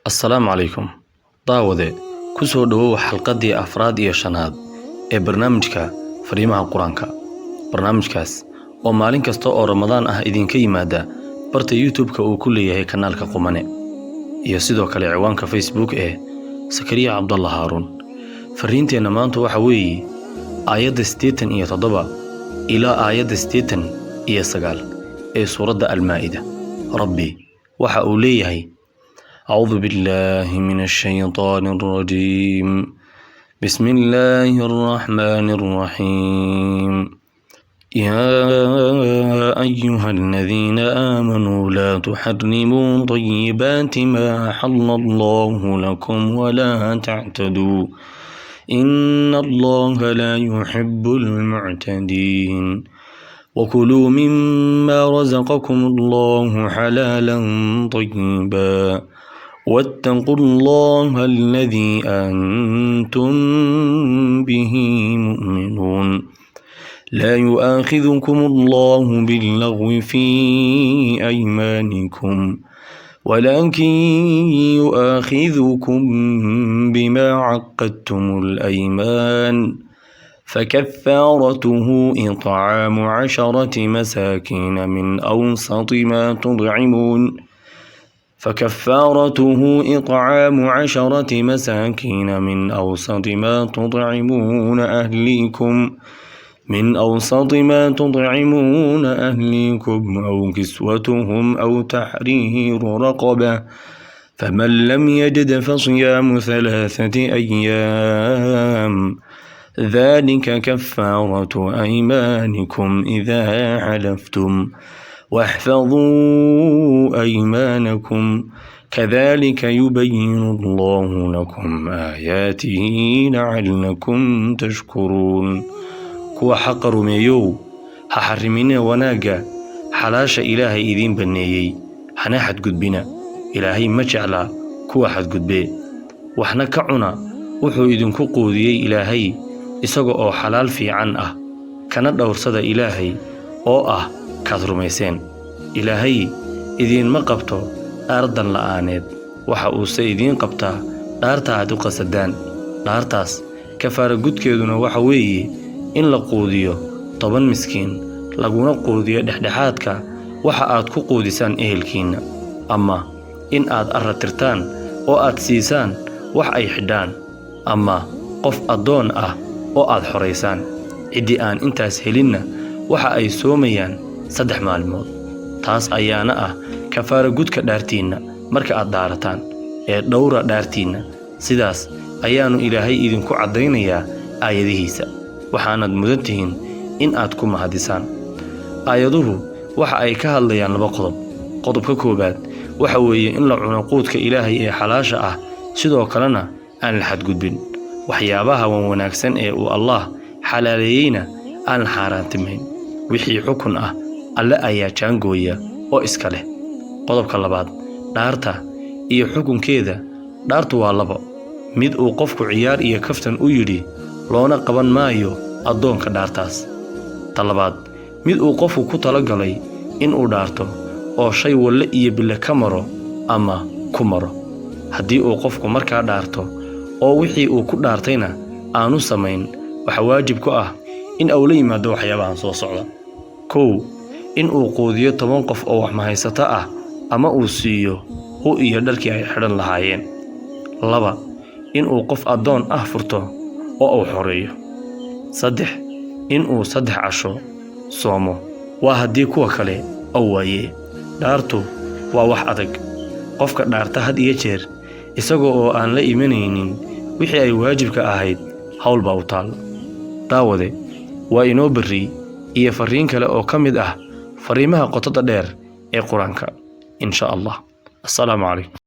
السلام عليكم daawade ku soo dhawow xalqadii afraad iyo shanaad ee barnaamijka fariimaha quraanka barnaamijkaas oo maalin kasta oo Ramadaan ah idinka yimaada barta YouTube-ka uu ku leeyahay kanaalka Qumane iyo sidoo kale ciwaanka Facebook ee Sakariya Cabdullah Harun fariinteena maanta waxa weeye aayadda 87 ilaa aayadda 89 ee suurada Al-Maa'ida Rabbi waxa uu leeyahay أعوذ بالله من الشيطان الرجيم بسم الله الرحمن الرحيم يا أيها الذين آمنوا لا تحرموا طيبات ما أحل الله لكم ولا تعتدوا إن الله لا يحب المعتدين وكلوا مما رزقكم الله حلالا طيبا واتقوا الله الذي أنتم به مؤمنون لا يؤاخذكم الله باللغو في أيمانكم ولكن يؤاخذكم بما عقدتم الأيمان فكفارته إطعام 10 مساكين من أوسط ما تطعمون أهليكم أو كسوتهم أو تحرير رقبة فمن لم يجد فصيام 3 أيام ذلك كفارة أيمانكم إذا حلفتم واحفظوا أيمانكم كذلك يبين الله لكم آياته لعلكم تشكرون كوا حق رميو ححرمين وناقا حلاش إلهي إذين بنيي حنا حد قد بنا إلهي مجعلا كوا حد قد بي وحنا كعنا وحو إذن كقوديي إلهي إساقو أو حلال في عنه كانت دور صدى إلهي أو kaad rumayseen ilaahay idiin ma qabto ardan la'aaneed waxa uu idiin qabtaa dhaarta aad u qasadaan dhaartaas kafaara gudkeeduna waxa weeye in la quudiyo 10 miskiin laguna quudiyo dhexdhexaadka waxa aad ku quudisaan ehelkiina ama in aad arratirtaan oo aad siisaan wax ay xidhaan ama qof adoon ah oo aad xoreysaan cidii aan intaas helinna waxa ay soomayaan 3 maalmood taas ayaana kafaara gudka dhaartiina marka aad dhaarataan ee dhowra dhaartiina sidaas ayaanu ilaahay idinku cadeynayaa aayadihiisa waxaanad mudantihiin in aad ku mahadisaan aayaduhu waxa ay ka hadlayaan 2 qodob qodobka koobaad waxa weeye in la cuno quudka ilaahay ee xalaasha ah sidoo kalena aan la xadgudbin waxyaabaha wanaagsan ee uu Allah xalaaleeyayna aan xaaraantimayn wixii xukun alle ayaa jaangooya oo iska leh qodobka labaad dhaarta iyo xukunkeeda dhaartu waa 2 mid uu qofku ciyaar iyo kaftan u yiri loona qaban maayo adoonka dhaartaas talabaad mid uu qofku ku talagalay in uu dhaarto oo shay walla iyo bille ka maro ama ku maro haddii uu qofku markaa dhaarto oo wixii uu ku dhaartayna aanu samayn waxa waajib ku in uu la yimaado waxyaabahan soo socda 1 in uu quudiyo 10 qof oo wax mahaysata ama uu siiyo iyo dharkii ay xidhan lahaayeen 2 in uu qof adoon furto oo uu xoreeyo 3 in uu 3 casho soomo waa haddii kuwa kale oo waaye dhaartu waa wax adag qofka dhaarta had iyo jeer isagoo oo aan la imanaynin wixii ay waajibka ahayd hawl baa u taal daawade waa inoo bari iyo fariin kale oo kamid fariimaha qotada dheer ee quraanka insha Allah. Assalamu alaykum.